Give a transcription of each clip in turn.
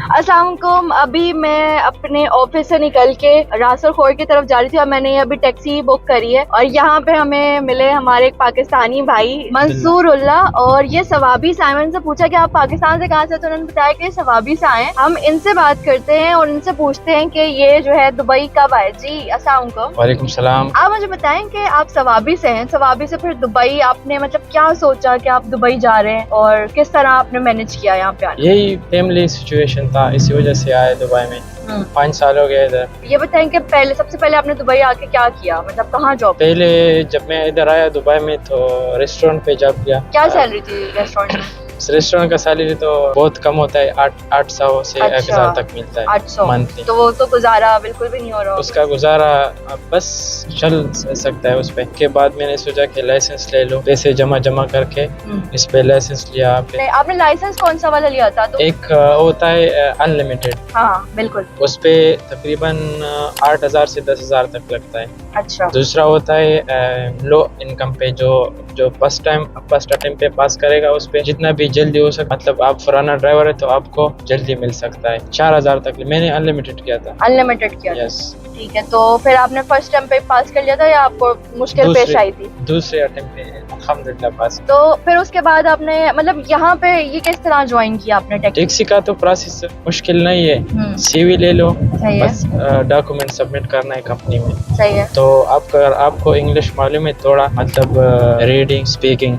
अस्सलाम वालेकुम। अभी मैं अपने ऑफिस से निकल के रासल खोर की तरफ जा रही थी और मैंने अभी टैक्सी बुक करी है और यहाँ पे हमें मिले हमारे एक पाकिस्तानी भाई मंसूर उल्लाह, और ये सवाबी से आए। मैंने उनसे पूछा कि आप पाकिस्तान से कहाँ से, तो उन्होंने बताया कि सवाबी से आए। हम इनसे बात करते हैं और इनसे पूछते हैं कि ये जो है दुबई कब आए। जी अस्सलाम वालेकुम। वालेकुम सलाम। आप मुझे बताएं कि आप सवाबी से हैं, सवाबी से फिर दुबई आपने मतलब क्या सोचा कि आप दुबई जा रहे हैं और किस तरह आपने मैनेज किया यहाँ पे आने? यही फैमिली सिचुएशन था, इसी वजह से आए दुबई में। 5 साल हो गए इधर। ये बताएं कि पहले सबसे पहले आपने दुबई आके क्या किया, मतलब कहाँ जॉब? पहले जब मैं इधर आया दुबई में तो रेस्टोरेंट पे जॉब किया। क्या सैलरी थी रेस्टोरेंट में? रेस्टोरेंट का सैलरी तो बहुत कम होता है, 800 से 1000 तक मिलता है 800 मंथली। तो वो तो गुजारा बिल्कुल भी नहीं हो रहा। उसका गुजारा बस चल सकता है उस पे। के बाद मैंने सोचा कि लाइसेंस ले लो, पैसे जमा करके इस पे लाइसेंस लिया। आपने लाइसेंस कौन सा वाला लिया था? तो एक होता है अनलिमिटेड, हाँ बिल्कुल, उस पे तकरीबन 8000 से 10000 तक लगता है। अच्छा। दूसरा होता है लो इनकम पे, जो फर्स्ट अटेम्प्ट पे पास करेगा उस पे जितना भी जल्दी हो सके, मतलब आप फराना ड्राइवर है तो आपको जल्दी मिल सकता है 4000 तक। मैंने अनलिमिटेड किया था। अनलिमिटेड किया? यस। ठीक है, तो फिर आपने फर्स्ट अटेम्प्ट पे पास कर लिया था या आपको मुश्किल पेश आई थी? दूसरे अटेम्प्ट पे अल्हम्दुलिल्लाह पास। तो फिर उसके बाद आपने मतलब यहाँ पे ये किस तरह ज्वाइन किया आपने टैक्सी का? तो प्रोसेस मुश्किल नहीं है, सीवी ले लो, बस डॉक्यूमेंट सबमिट करना है कंपनी में। सही है। तो आपको इंग्लिश मालूम है थोड़ा, मतलब रीडिंग स्पीकिंग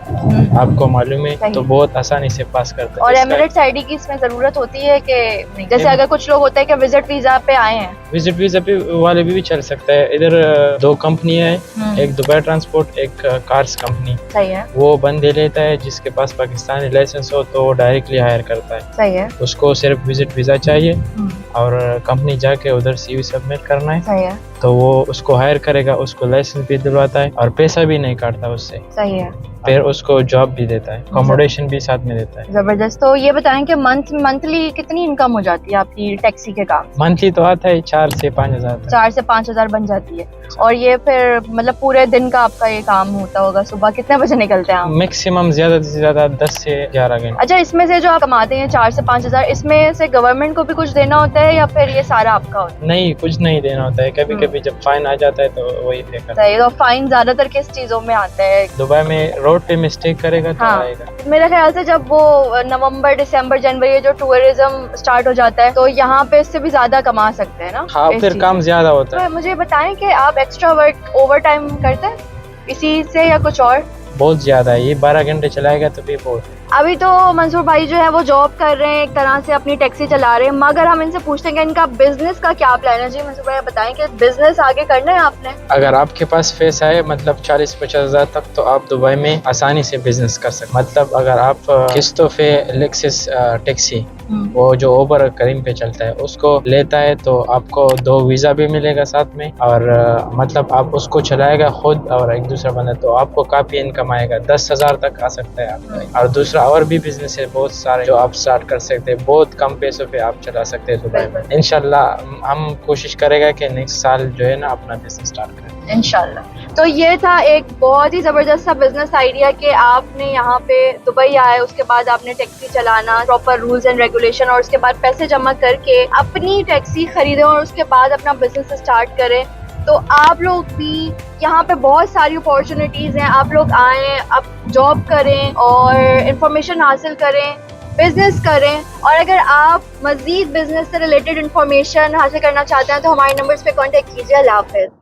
आपको मालूम है तो बहुत आसानी से पास करते हैं। और एमिरेट्स आईडी की इसमें जरूरत होती है कि नहीं? जैसे अगर कुछ लोग होते हैं कि विजिट वीजा पे आए हैं, विजिट वीजा पे वाले भी चल सकता है। इधर 2 कंपनी है, एक दुबई ट्रांसपोर्ट, एक कार्स कंपनी। सही है। वो बंदे लेता है जिसके पास पाकिस्तानी लाइसेंस हो तो वो डायरेक्टली हायर करता है। सही है। उसको सिर्फ विजिट वीजा चाहिए और कंपनी जाके उधर सीवी सबमिट करना है। सही है। तो वो उसको हायर करेगा, उसको लाइसेंस भी दिलवाता है और पैसा भी नहीं काटता उससे। सही है। फिर उसको जॉब भी देता है, अकोमोडेशन भी साथ में देता है। जबरदस्त। तो ये बताएं कि मंथली कितनी इनकम हो जाती है आपकी टैक्सी के काम? मंथली तो आता है 4 से 5000 तक। 4 से 5000 बन जाती है। और ये फिर मतलब पूरे दिन का आपका ये काम होता होगा? सुबह कितने बजे निकलते हैं आप? मैक्सिमम ज्यादा से ज्यादा 10 से 11 घंटे। अच्छा, इसमें से जो आप कमाते हैं 4 से 5000, इसमें से गवर्नमेंट को भी कुछ देना होता है या फिर ये सारा आपका होता है? नहीं, कुछ नहीं देना होता है। कभी कभी जब फाइन आ जाता है तो वही पे करता है। तो फाइन ज्यादातर किस चीजों में आता है? दुबई में रोड पे मिस्टेक करेगा तो आएगा। मेरे ख्याल से जब वो नवंबर दिसंबर जनवरी जो टूरिज्म स्टार्ट हो जाता है तो यहाँ पे इससे भी ज्यादा कमा सकते हैं ना? हाँ, फिर काम ज्यादा होता है। तो मुझे बताएं कि आप एक्स्ट्रा वर्क ओवर टाइम करते हैं इसी से या कुछ और? बहुत ज्यादा है, ये 12 घंटे चलाएगा तो भी बहुत। अभी तो मंसूर भाई जो है वो जॉब कर रहे हैं, एक तरह से अपनी टैक्सी चला रहे हैं, मगर हम इनसे पूछते हैं कि इनका बिजनेस का क्या प्लान है। जी मंसूर भाई बताएं कि बिजनेस आगे करना है आपने? अगर आपके पास पैसा है, मतलब 40-50 हजार तक, तो आप दुबई में आसानी से बिजनेस कर सकते। मतलब अगर आप किस्तों पे लेक्सस टैक्सी, वो जो ओबर करीम पे चलता है, उसको लेता है तो आपको 2 वीजा भी मिलेगा साथ में, और मतलब आप उसको चलाएगा खुद और एक दूसरा बंदा, तो आपको काफी इनकम आएगा, 10,000 तक आ सकता है आपका। और दूसरा और भी बिजनेस है बहुत सारे जो आप स्टार्ट कर सकते हैं, बहुत कम पैसों पे आप चला सकते हैं दुबई में। इंशाल्लाह हम कोशिश करेगा कि नेक्स्ट साल जो है ना अपना बिजनेस स्टार्ट करें इंशाल्लाह। तो ये था एक बहुत ही जबरदस्त सा बिजनेस आइडिया कि आपने यहाँ पे दुबई आए, उसके बाद आपने टैक्सी चलाना, प्रॉपर रूल्स एंड रेगुलेशन, और उसके बाद पैसे जमा करके अपनी टैक्सी खरीदें और उसके बाद अपना बिजनेस स्टार्ट करें। तो आप लोग भी यहाँ पे बहुत सारी अपॉर्चुनिटीज़ हैं, आप लोग आएँ, आप जॉब करें और इंफॉर्मेशन हासिल करें, बिजनेस करें। और अगर आप मज़ीद बिजनेस से रिलेटेड इंफॉर्मेशन हासिल करना चाहते हैं तो हमारे नंबर्स पे कांटेक्ट कीजिए। अल्लाह हाफ़िज़।